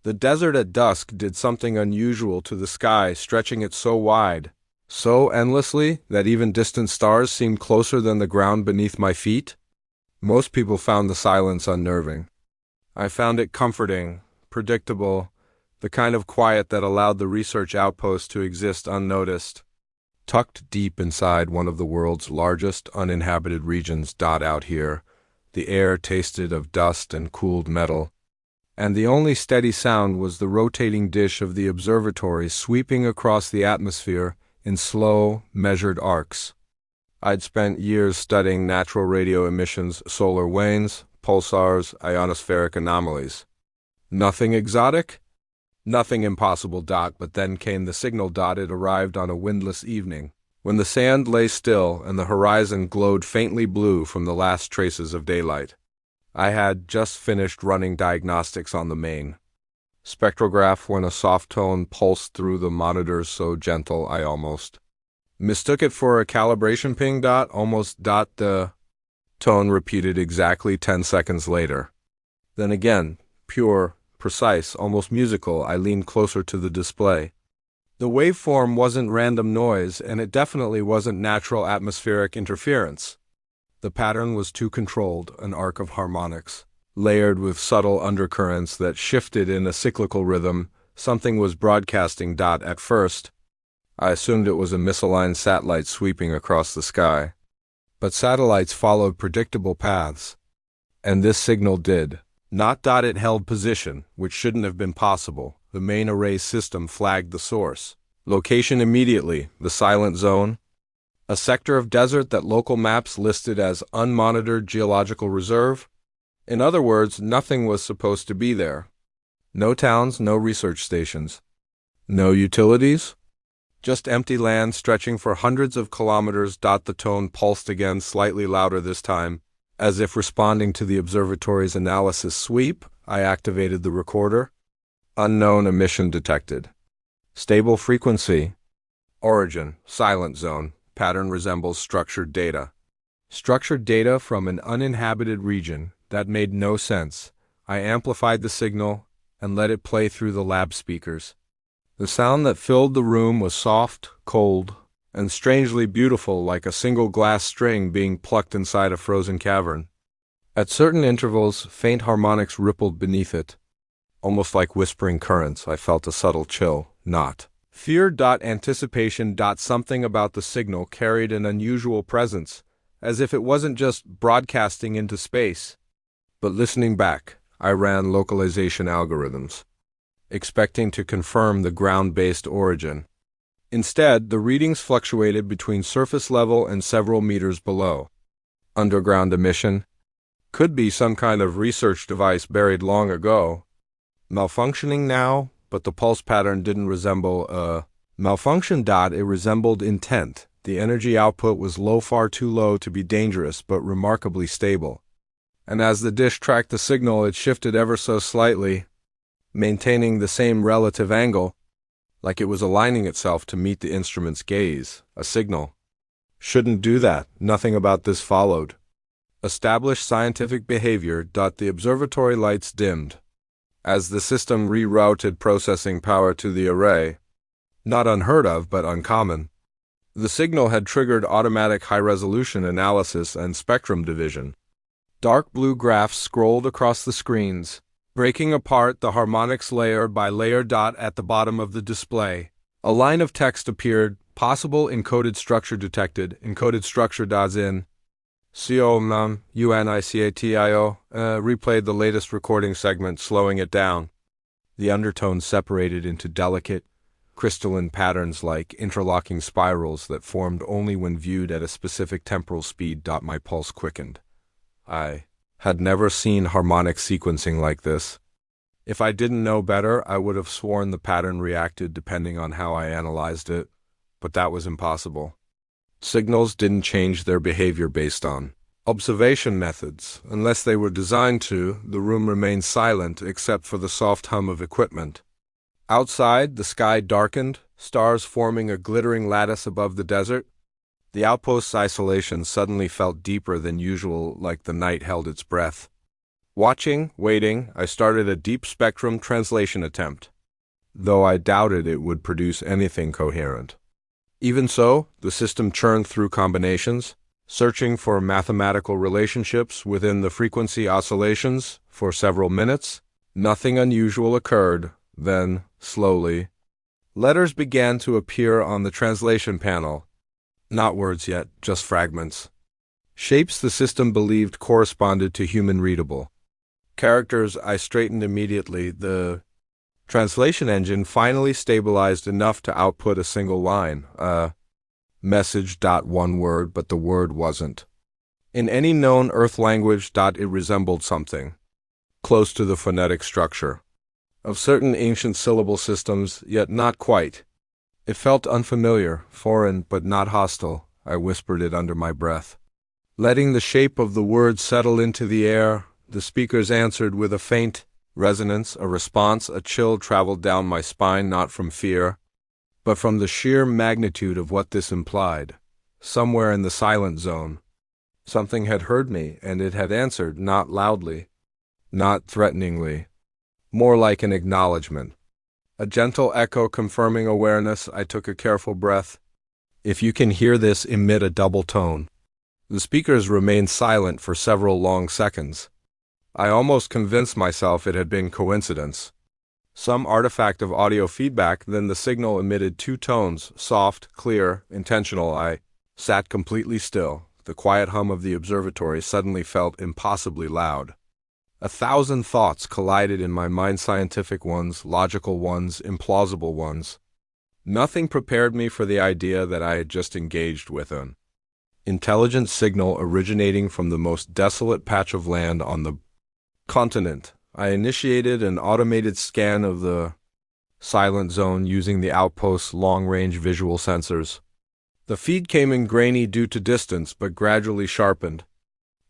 The desert at dusk did something unusual to the sky, stretching it so wide, so endlessly, that even distant stars seemed closer than the ground beneath my feet. Most people found the silence unnerving. I found it comforting, predictable, the kind of quiet that allowed the research outpost to exist unnoticed. Tucked deep inside one of the world's largest uninhabited regions out here, the air tasted of dust and cooled metal, and the only steady sound was the rotating dish of the observatory sweeping across the atmosphere in slow, measured arcs. I'd spent years studying natural radio emissions, solar wanes, pulsars, ionospheric anomalies. Nothing exotic? Nothing impossible. But then came the signal. It arrived on a windless evening, when the sand lay still and the horizon glowed faintly blue from the last traces of daylight. I had just finished running diagnostics on the main spectrograph when a soft tone pulsed through the monitors, so gentle I almost mistook it for a calibration ping. The tone repeated exactly 10 seconds later. Then again, pure, precise, almost musical. I leaned closer to the display. The waveform wasn't random noise, and it definitely wasn't natural atmospheric interference. The pattern was too controlled, an arc of harmonics, layered with subtle undercurrents that shifted in a cyclical rhythm. Something was broadcasting. At first, I assumed it was a misaligned satellite sweeping across the sky. But satellites followed predictable paths, and this signal did. It held position, which shouldn't have been possible. The main array system flagged the source. Location immediately, the silent zone, a sector of desert that local maps listed as unmonitored geological reserve. In other words, nothing was supposed to be there. No towns, no research stations, no utilities, just empty land stretching for hundreds of kilometers. The tone pulsed again, slightly louder this time. As if responding to the observatory's analysis sweep, I activated the recorder. Unknown emission detected. Stable frequency. Origin, silent zone. Pattern resembles structured data. Structured data from an uninhabited region. That made no sense. I amplified the signal and let it play through the lab speakers. The sound that filled the room was soft, cold, and strangely beautiful, like a single glass string being plucked inside a frozen cavern. At certain intervals, faint harmonics rippled beneath it. Almost like whispering currents, I felt a subtle chill, not fear. Anticipation. Something about the signal carried an unusual presence, as if it wasn't just broadcasting into space. But listening back, I ran localization algorithms, expecting to confirm the ground-based origin. Instead, the readings fluctuated between surface level and several meters below. Underground emission? Could be some kind of research device buried long ago. Malfunctioning now, but the pulse pattern didn't resemble a malfunction. It resembled intent. The energy output was low, far too low to be dangerous, but remarkably stable. And as the dish tracked the signal, it shifted ever so slightly, maintaining the same relative angle, like it was aligning itself to meet the instrument's gaze. A signal shouldn't do that. Nothing about this followed established scientific behavior. The observatory lights dimmed as the system rerouted processing power to the array. Not unheard of, but uncommon. The signal had triggered automatic high-resolution analysis and spectrum division. Dark blue graphs scrolled across the screens, breaking apart the harmonics layer by layer. At the bottom of the display, a line of text appeared. Possible encoded structure detected. Encoded structure. In UNICATIO replayed the latest recording segment, slowing it down. The undertones separated into delicate, crystalline patterns like interlocking spirals that formed only when viewed at a specific temporal speed. My pulse quickened. I had never seen harmonic sequencing like this. If I didn't know better, I would have sworn the pattern reacted depending on how I analyzed it, but that was impossible. Signals didn't change their behavior based on observation methods. Unless they were designed to, the room remained silent except for the soft hum of equipment. Outside, the sky darkened, stars forming a glittering lattice above the desert. The outpost's isolation suddenly felt deeper than usual, like the night held its breath. Watching, waiting, I started a deep spectrum translation attempt, though I doubted it would produce anything coherent. Even so, the system churned through combinations, searching for mathematical relationships within the frequency oscillations for several minutes. Nothing unusual occurred. Then, slowly, letters began to appear on the translation panel. Not words yet, just fragments. Shapes the system believed corresponded to human readable characters. I straightened immediately. The translation engine finally stabilized enough to output a single line, message. One word, but the word wasn't in any known Earth language. It resembled something close to the phonetic structure of certain ancient syllable systems, yet not quite. It felt unfamiliar, foreign, but not hostile. I whispered it under my breath. Letting the shape of the word settle into the air, the speakers answered with a faint resonance, a response. A chill traveled down my spine, not from fear, but from the sheer magnitude of what this implied. Somewhere in the silent zone, something had heard me, and it had answered, not loudly, not threateningly, more like an acknowledgement. A gentle echo confirming awareness. I took a careful breath. If you can hear this, emit a double tone. The speakers remained silent for several long seconds. I almost convinced myself it had been coincidence, some artifact of audio feedback. Then the signal emitted two tones, soft, clear, intentional. I sat completely still. The quiet hum of the observatory suddenly felt impossibly loud. 1,000 thoughts collided in my mind, scientific ones, logical ones, implausible ones. Nothing prepared me for the idea that I had just engaged with an intelligent signal originating from the most desolate patch of land on the continent. I initiated an automated scan of the silent zone using the outpost's long-range visual sensors. The feed came in grainy due to distance, but gradually sharpened.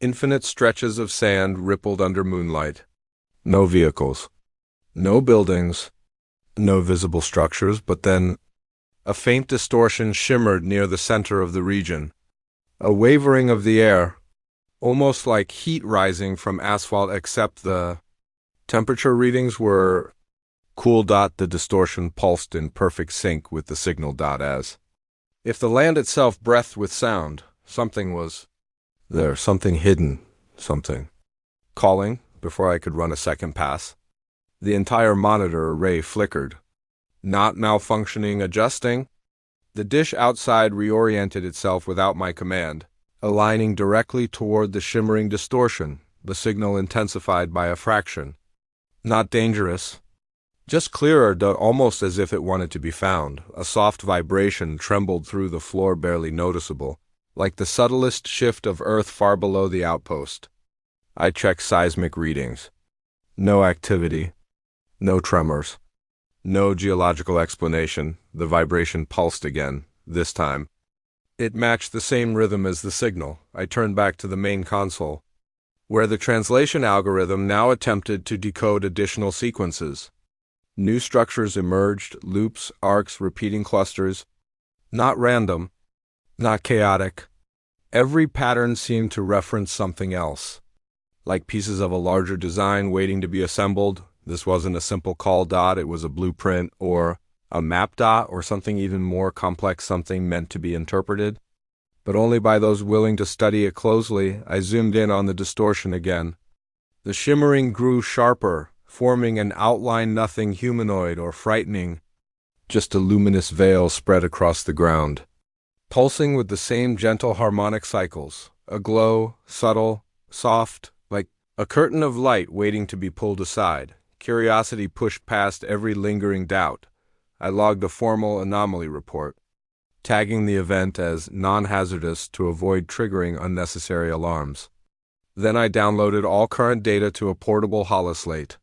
Infinite stretches of sand rippled under moonlight. No vehicles. No buildings. No visible structures, but then a faint distortion shimmered near the center of the region. A wavering of the air, almost like heat rising from asphalt, except the temperature readings were cool. The distortion pulsed in perfect sync with the signal. As if the land itself breathed with sound. Something was there, something hidden, something calling before I could run a second pass. The entire monitor array flickered. Not malfunctioning, adjusting. The dish outside reoriented itself without my command, aligning directly toward the shimmering distortion, the signal intensified by a fraction. Not dangerous, just clearer, almost as if it wanted to be found. A soft vibration trembled through the floor, barely noticeable, like the subtlest shift of Earth far below the outpost. I checked seismic readings. No activity. No tremors. No geological explanation. The vibration pulsed again, this time. It matched the same rhythm as the signal. I turned back to the main console, where the translation algorithm now attempted to decode additional sequences. New structures emerged, loops, arcs, repeating clusters. Not random, not chaotic. Every pattern seemed to reference something else, like pieces of a larger design waiting to be assembled. This wasn't a simple call. It was a blueprint or a map. Or something even more complex, something meant to be interpreted, but only by those willing to study it closely. I zoomed in on the distortion again. The shimmering grew sharper, forming an outline, nothing humanoid or frightening, just a luminous veil spread across the ground, pulsing with the same gentle harmonic cycles, a glow, subtle, soft, like a curtain of light waiting to be pulled aside. Curiosity pushed past every lingering doubt. I logged a formal anomaly report, tagging the event as non-hazardous to avoid triggering unnecessary alarms. Then I downloaded all current data to a portable holoslate.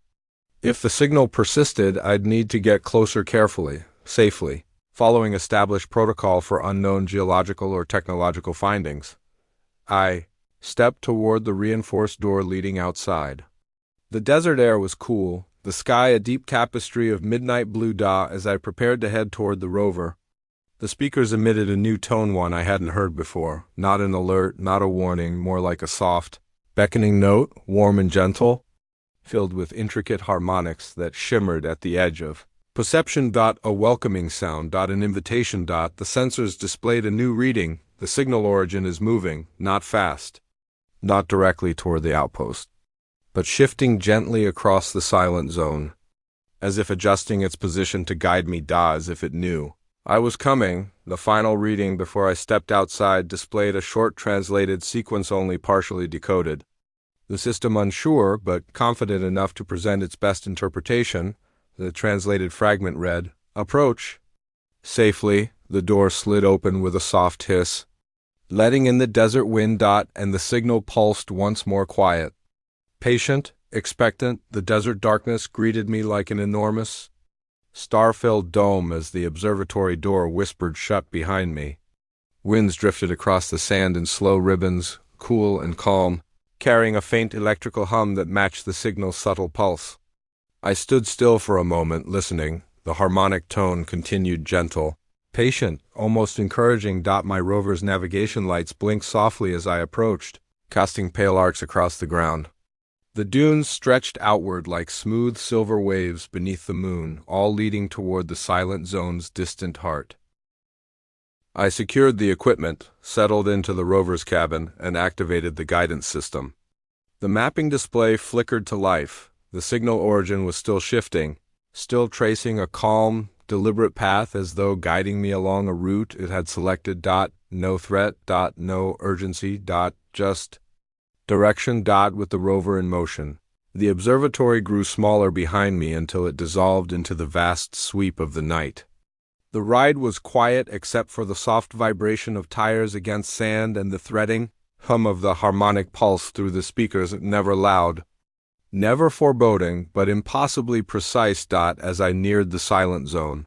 If the signal persisted, I'd need to get closer carefully, safely, following established protocol for unknown geological or technological findings. I stepped toward the reinforced door leading outside. The desert air was cool, the sky a deep tapestry of midnight blue. As I prepared to head toward the rover, the speakers emitted a new tone, one I hadn't heard before. Not an alert, not a warning, more like a soft, beckoning note, warm and gentle. filled with intricate harmonics that shimmered at the edge of perception. A welcoming sound. An invitation. The sensors displayed a new reading. The signal origin is moving, not fast, not directly toward the outpost, but shifting gently across the silent zone, as if adjusting its position to guide me. As if it knew I was coming. The final reading before I stepped outside displayed a short translated sequence only partially decoded. The system unsure, but confident enough to present its best interpretation, the translated fragment read, "Approach." Safely, the door slid open with a soft hiss, letting in the desert wind. And the signal pulsed once more quiet. Patient, expectant, the desert darkness greeted me like an enormous, star-filled dome as the observatory door whispered shut behind me. Winds drifted across the sand in slow ribbons, cool and calm, carrying a faint electrical hum that matched the signal's subtle pulse. I stood still for a moment, listening. The harmonic tone continued gentle, patient, almost encouraging. My rover's navigation lights blinked softly as I approached, casting pale arcs across the ground. The dunes stretched outward like smooth silver waves beneath the moon, all leading toward the silent zone's distant heart. I secured the equipment, settled into the rover's cabin, and activated the guidance system. The mapping display flickered to life. The signal origin was still shifting, still tracing a calm, deliberate path as though guiding me along a route it had selected. No threat. No urgency. Just direction. With the rover in motion, the observatory grew smaller behind me until it dissolved into the vast sweep of the night. The ride was quiet except for the soft vibration of tires against sand and the threading hum of the harmonic pulse through the speakers, never loud, never foreboding, but impossibly precise. As I neared the silent zone,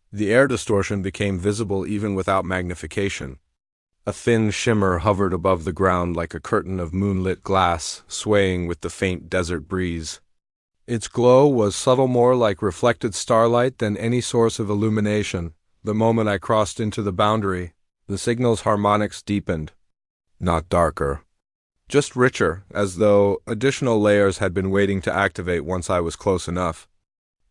the air distortion became visible even without magnification. A thin shimmer hovered above the ground like a curtain of moonlit glass, swaying with the faint desert breeze. Its glow was subtle, more like reflected starlight than any source of illumination. The moment I crossed into the boundary, the signal's harmonics deepened, not darker, just richer, as though additional layers had been waiting to activate once I was close enough.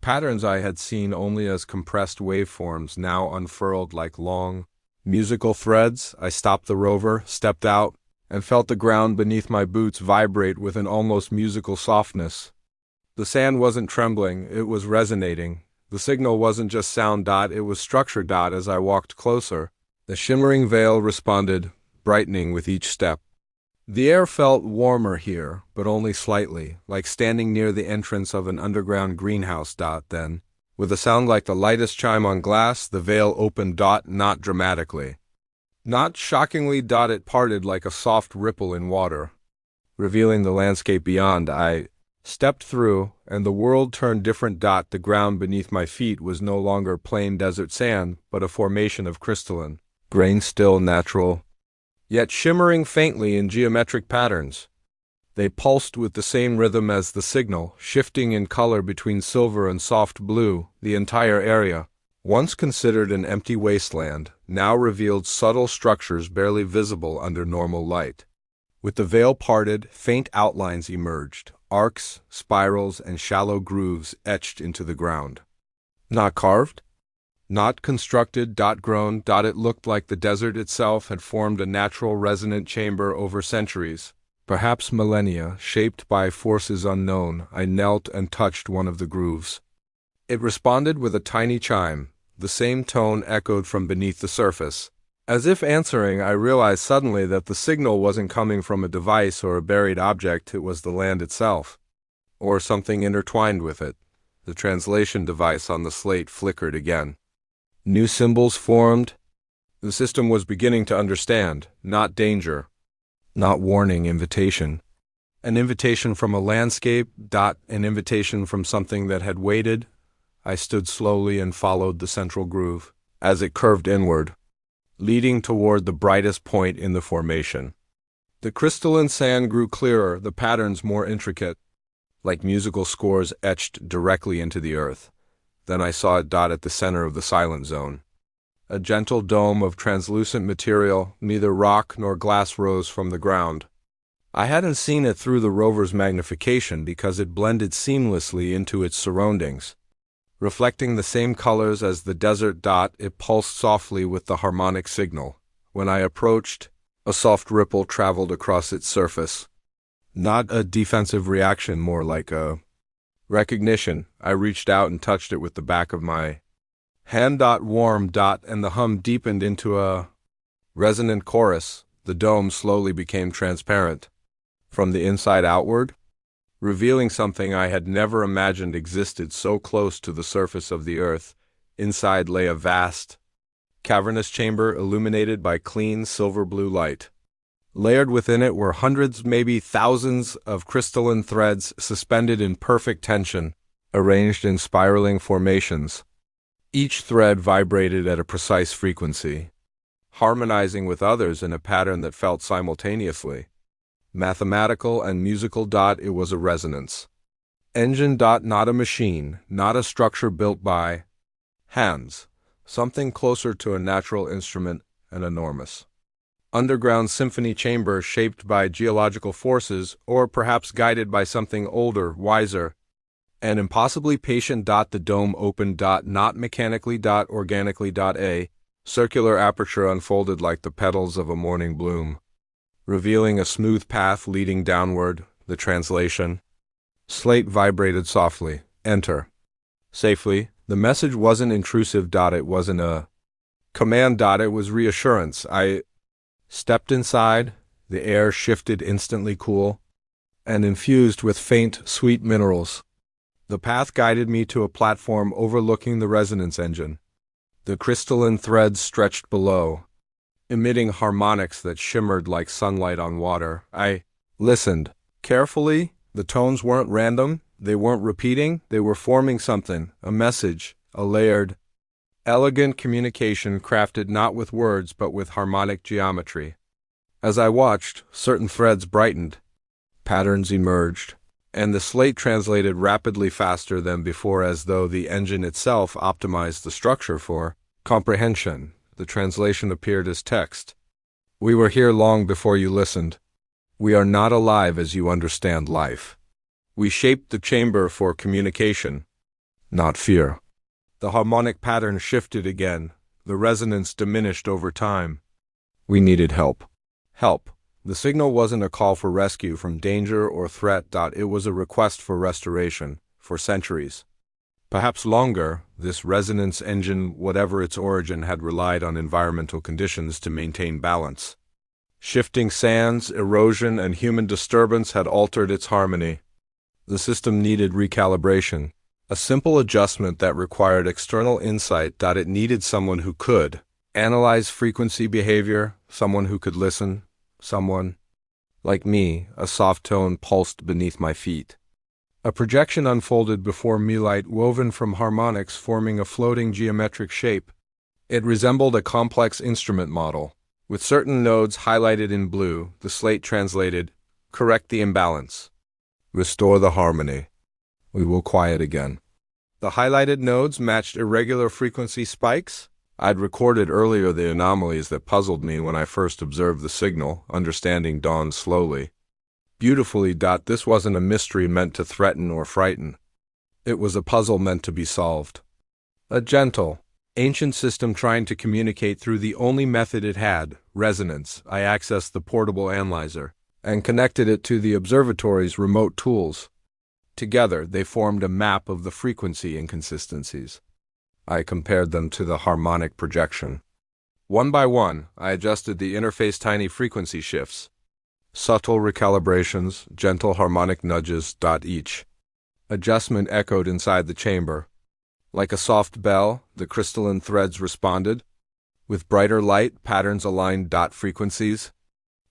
Patterns I had seen only as compressed waveforms now unfurled like long, musical threads. I stopped the rover, stepped out, and felt the ground beneath my boots vibrate with an almost musical softness. The sand wasn't trembling, it was resonating. The signal wasn't just sound. It was structure. As I walked closer, the shimmering veil responded, brightening with each step. The air felt warmer here, but only slightly, like standing near the entrance of an underground greenhouse. Then, with a sound like the lightest chime on glass, the veil opened. Not dramatically, not shockingly. It parted like a soft ripple in water, revealing the landscape beyond. I stepped through, and the world turned different. The ground beneath my feet was no longer plain desert sand, but a formation of crystalline, grain-still, natural, yet shimmering faintly in geometric patterns. They pulsed with the same rhythm as the signal, shifting in color between silver and soft blue. The entire area, once considered an empty wasteland, now revealed subtle structures barely visible under normal light. With the veil parted, faint outlines emerged, arcs, spirals, and shallow grooves etched into the ground. Not carved? Not constructed. Grown. It looked like the desert itself had formed a natural resonant chamber over centuries, perhaps millennia, shaped by forces unknown. I knelt and touched one of the grooves. It responded with a tiny chime. The same tone echoed from beneath the surface. As if answering, I realized suddenly that the signal wasn't coming from a device or a buried object. It was the land itself, or something intertwined with it. The translation device on the slate flickered again. New symbols formed. The system was beginning to understand. Not danger, not warning, invitation. An invitation from a landscape. An invitation from something that had waited. I stood slowly and followed the central groove, as it curved inward, leading toward the brightest point in the formation. The crystalline sand grew clearer, the patterns more intricate, like musical scores etched directly into the earth. Then I saw it. At the center of the silent zone, a gentle dome of translucent material. Neither rock nor glass rose from the ground. I hadn't seen it through the rover's magnification because it blended seamlessly into its surroundings. Reflecting the same colors as the desert dot, it pulsed softly with the harmonic signal. When I approached, a soft ripple traveled across its surface. Not a defensive reaction, more like a recognition. I reached out and touched it with the back of my hand. Warm, and the hum deepened into a resonant chorus. The dome slowly became transparent, from the inside outward, revealing something I had never imagined existed so close to the surface of the earth. Inside lay a vast, cavernous chamber illuminated by clean silver-blue light. Layered within it were hundreds, maybe thousands, of crystalline threads suspended in perfect tension, arranged in spiraling formations. Each thread vibrated at a precise frequency, harmonizing with others in a pattern that felt simultaneously mathematical and musical. It was a resonance engine. Not a machine, not a structure built by hands, something closer to a natural instrument, an enormous underground symphony chamber shaped by geological forces, or perhaps guided by something older, wiser, and impossibly patient. The dome opened. Not mechanically. Organically. A circular aperture unfolded like the petals of a morning bloom, revealing a smooth path leading downward. The translation slate vibrated softly. Enter. Safely. The message wasn't intrusive. It wasn't a command. It was reassurance. I stepped inside. The air shifted, instantly cool and infused with faint, sweet minerals. The path guided me to a platform overlooking the resonance engine. The crystalline threads stretched below, emitting harmonics that shimmered like sunlight on water. I listened carefully. The tones weren't random. They weren't repeating. They were forming something, a message, a layered, elegant communication crafted not with words but with harmonic geometry. As I watched, certain threads brightened, patterns emerged, and the slate translated rapidly, faster than before, as though the engine itself optimized the structure for comprehension. The translation appeared as text. We were here long before you listened. We are not alive as you understand life. We shaped the chamber for communication, not fear. The harmonic pattern shifted again. The resonance diminished over time. We needed help. Help. The signal wasn't a call for rescue from danger or threat. It was a request for restoration. For centuries, perhaps longer, this resonance engine, whatever its origin, had relied on environmental conditions to maintain balance. Shifting sands, erosion, and human disturbance had altered its harmony. The system needed recalibration, a simple adjustment that required external insight. It needed someone who could analyze frequency behavior, someone who could listen, someone like me. A soft tone pulsed beneath my feet. A projection unfolded before me, light woven from harmonics forming a floating geometric shape. It resembled a complex instrument model, with certain nodes highlighted in blue. The slate translated, correct the imbalance, restore the harmony. We will quiet again. The highlighted nodes matched irregular frequency spikes. I'd recorded earlier the anomalies that puzzled me when I first observed the signal. Understanding dawned slowly. Beautifully. This wasn't a mystery meant to threaten or frighten. It was a puzzle meant to be solved. A gentle, ancient system trying to communicate through the only method it had, resonance. I accessed the portable analyzer and connected it to the observatory's remote tools. Together, they formed a map of the frequency inconsistencies. I compared them to the harmonic projection. One by one, I adjusted the interface. Tiny frequency shifts, subtle recalibrations, gentle harmonic nudges. Each adjustment echoed inside the chamber. Like a soft bell, the crystalline threads responded. With brighter light, patterns aligned. Frequencies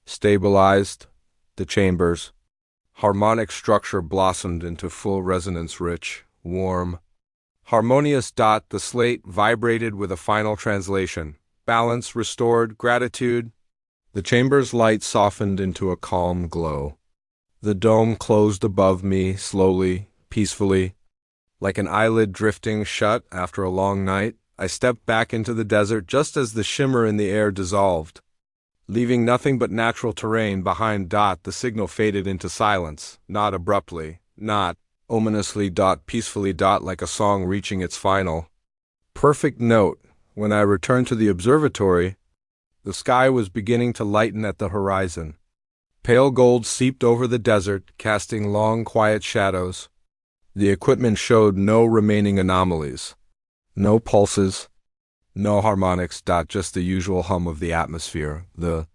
stabilized. The chamber's harmonic structure blossomed into full resonance, rich, warm, harmonious. The slate vibrated with a final translation. Balance restored. Gratitude. The chamber's light softened into a calm glow. The dome closed above me, slowly, peacefully, like an eyelid drifting shut after a long night. I stepped back into the desert just as the shimmer in the air dissolved. Leaving nothing but natural terrain behind. The signal faded into silence, not abruptly, not ominously. Peacefully. Like a song reaching its final perfect note. When I returned to the observatory, the sky was beginning to lighten at the horizon. Pale gold seeped over the desert, casting long, quiet shadows. The equipment showed no remaining anomalies. No pulses, no harmonics. Just the usual hum of the atmosphere. The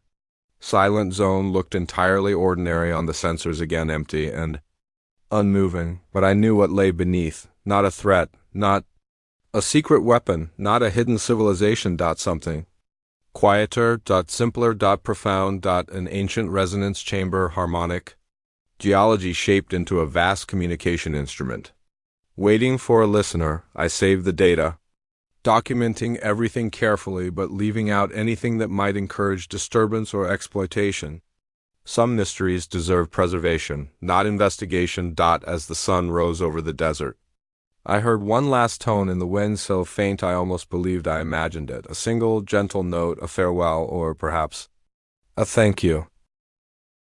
silent zone looked entirely ordinary on the sensors, again empty and unmoving. But I knew what lay beneath. Not a threat, not a secret weapon, not a hidden civilization. Something quieter, simpler, profound, an ancient resonance chamber, harmonic geology shaped into a vast communication instrument. Waiting for a listener, I saved the data, documenting everything carefully but leaving out anything that might encourage disturbance or exploitation. Some mysteries deserve preservation, not investigation. As the sun rose over the desert, I heard one last tone in the wind, so faint I almost believed I imagined it. A single gentle note, a farewell, or perhaps a thank you.